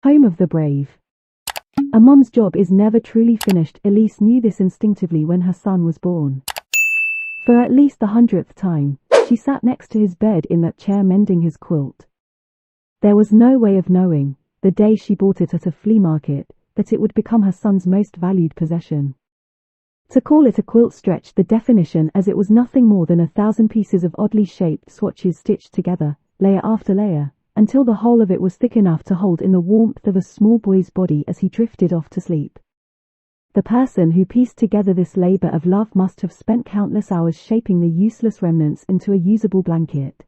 home of the brave. A mom's job is never truly finished. Elise knew this instinctively when her son was born. For at least the 100th time, she sat next to his bed in that chair mending his quilt. There was no way of knowing, the day she bought it at a flea market, that it would become her son's most valued possession. To call it a quilt stretched the definition, as it was nothing more than 1,000 pieces of oddly shaped swatches stitched together, layer after layer, until the whole of it was thick enough to hold in the warmth of a small boy's body as he drifted off to sleep. The person who pieced together this labor of love must have spent countless hours shaping the useless remnants into a usable blanket.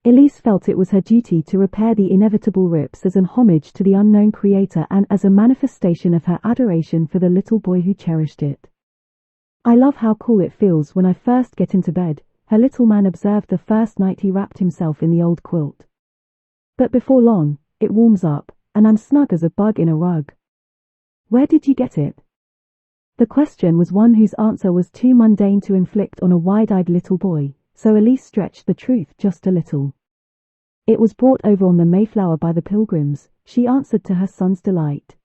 Elise felt it was her duty to repair the inevitable rips as an homage to the unknown creator and as a manifestation of her adoration for the little boy who cherished it. "I love how cool it feels when I first get into bed," her little man observed the first night he wrapped himself in the old quilt. "But before long, it warms up, and I'm snug as a bug in a rug." "Where did you get it?" The question was one whose answer was too mundane to inflict on a wide-eyed little boy, so Elise stretched the truth just a little. "It was brought over on the Mayflower by the Pilgrims," she answered to her son's delight.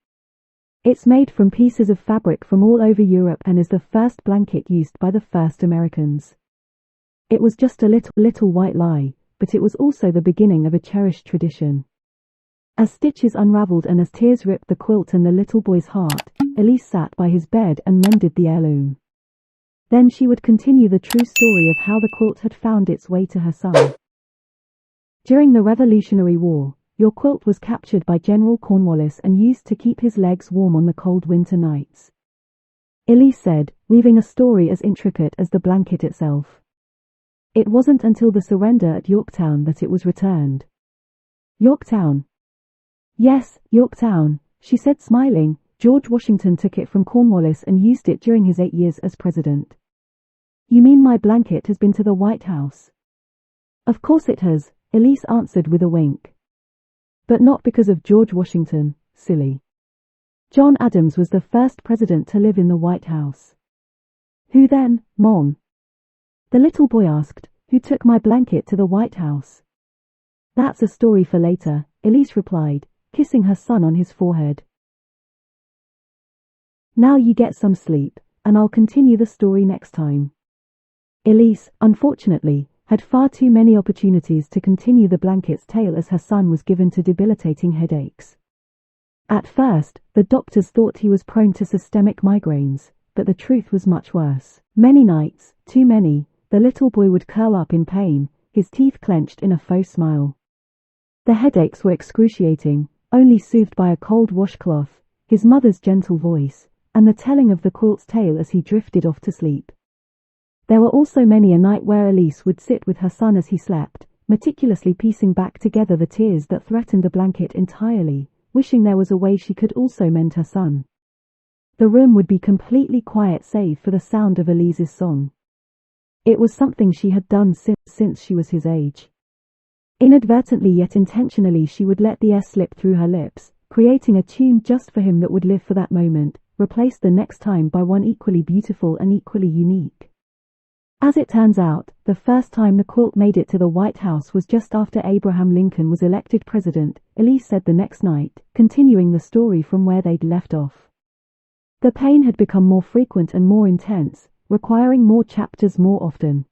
"It's made from pieces of fabric from all over Europe and is the first blanket used by the first Americans." It was just a little white lie, but it was also the beginning of a cherished tradition. As stitches unraveled and as tears ripped the quilt and the little boy's heart, Elise sat by his bed and mended the heirloom. Then she would continue the true story of how the quilt had found its way to her son. "During the Revolutionary War, your quilt was captured by General Cornwallis and used to keep his legs warm on the cold winter nights," Elise said, weaving a story as intricate as the blanket itself. "It wasn't until the surrender at Yorktown that it was returned." "Yorktown?" "Yes, Yorktown," she said, smiling. "George Washington took it from Cornwallis and used it during his 8 years as president." "You mean my blanket has been to the White House?" "Of course it has," Elise answered with a wink. "But not because of George Washington, silly. John Adams was the first president to live in the White House." "Who then, Mom?" the little boy asked. "Who took my blanket to the White House?" "That's a story for later," Elise replied, kissing her son on his forehead. "Now you get some sleep, and I'll continue the story next time." Elise, unfortunately, had far too many opportunities to continue the blanket's tale as her son was given to debilitating headaches. At first, the doctors thought he was prone to systemic migraines, but the truth was much worse. Many nights, too many, the little boy would curl up in pain, his teeth clenched in a faux smile. The headaches were excruciating, only soothed by a cold washcloth, his mother's gentle voice, and the telling of the quilt's tale as he drifted off to sleep. There were also many a night where Elise would sit with her son as he slept, meticulously piecing back together the tears that threatened the blanket entirely, wishing there was a way she could also mend her son. The room would be completely quiet save for the sound of Elise's song. It was something she had done since she was his age. Inadvertently yet intentionally she would let the S slip through her lips, creating a tune just for him that would live for that moment, replaced the next time by one equally beautiful and equally unique. As it turns out, the first time the quilt made it to the White House was just after Abraham Lincoln was elected president, Elise said the next night, continuing the story from where they'd left off. The pain had become more frequent and more intense, requiring more chapters more often.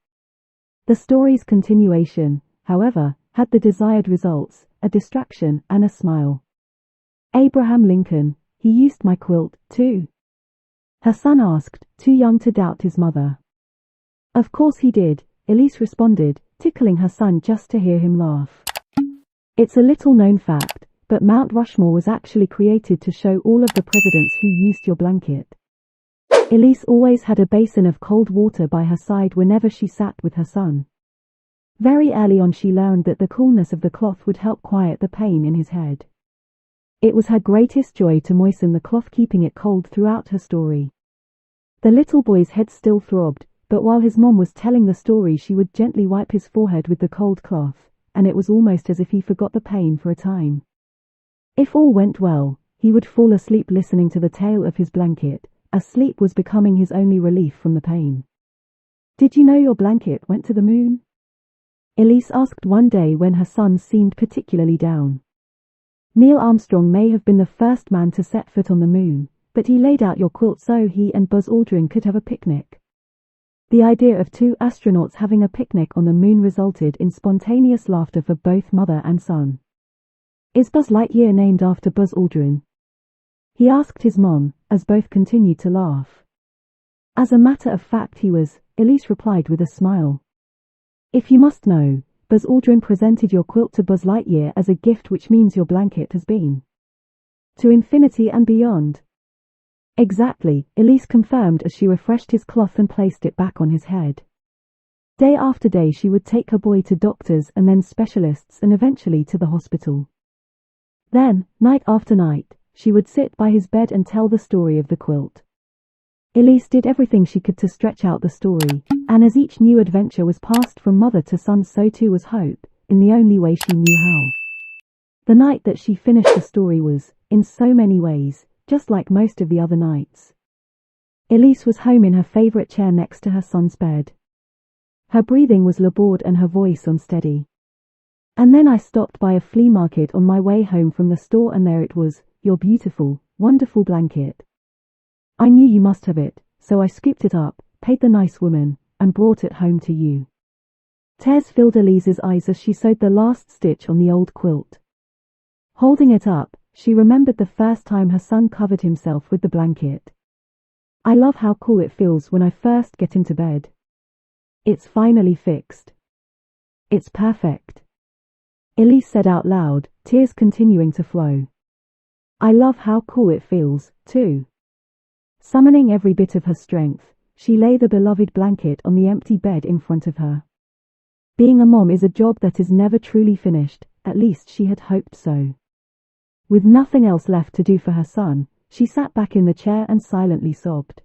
The story's continuation, however, had the desired results, a distraction and a smile. "Abraham Lincoln, he used my quilt, too?" her son asked, too young to doubt his mother. "Of course he did," Elise responded, tickling her son just to hear him laugh. "It's a little-known fact, but Mount Rushmore was actually created to show all of the presidents who used your blanket." Elise always had a basin of cold water by her side whenever she sat with her son. Very early on she learned that the coolness of the cloth would help quiet the pain in his head. It was her greatest joy to moisten the cloth, keeping it cold throughout her story. The little boy's head still throbbed, but while his mom was telling the story she would gently wipe his forehead with the cold cloth, and it was almost as if he forgot the pain for a time. If all went well, he would fall asleep listening to the tale of his blanket, as sleep was becoming his only relief from the pain. "Did you know your blanket went to the moon?" Elise asked one day when her son seemed particularly down. Neil Armstrong may have been the first man to set foot on the moon, but he laid out your quilt so he and Buzz Aldrin could have a picnic. The idea of two astronauts having a picnic on the moon resulted in spontaneous laughter for both mother and son. Is Buzz Lightyear named after Buzz Aldrin? He asked his mom, as both continued to laugh. As a matter of fact he was, Elise replied with a smile. If you must know, Buzz Aldrin presented your quilt to Buzz Lightyear as a gift, which means your blanket has been to infinity and beyond. Exactly, Elise confirmed as she refreshed his cloth and placed it back on his head. Day after day she would take her boy to doctors and then specialists and eventually to the hospital. Then, night after night, she would sit by his bed and tell the story of the quilt. Elise did everything she could to stretch out the story, and as each new adventure was passed from mother to son, so too was hope, in the only way she knew how. The night that she finished the story was, in so many ways, just like most of the other nights. Elise was home in her favorite chair next to her son's bed. Her breathing was labored and her voice unsteady. And then I stopped by a flea market on my way home from the store, and there it was, your beautiful, wonderful blanket. I knew you must have it, so I scooped it up, paid the nice woman, and brought it home to you. Tears filled Elise's eyes as she sewed the last stitch on the old quilt. Holding it up, she remembered the first time her son covered himself with the blanket. I love how cool it feels when I first get into bed. It's finally fixed. It's perfect. Elise said out loud, tears continuing to flow. I love how cool it feels, too. Summoning every bit of her strength, she lay the beloved blanket on the empty bed in front of her. Being a mom is a job that is never truly finished, at least she had hoped so. With nothing else left to do for her son, she sat back in the chair and silently sobbed.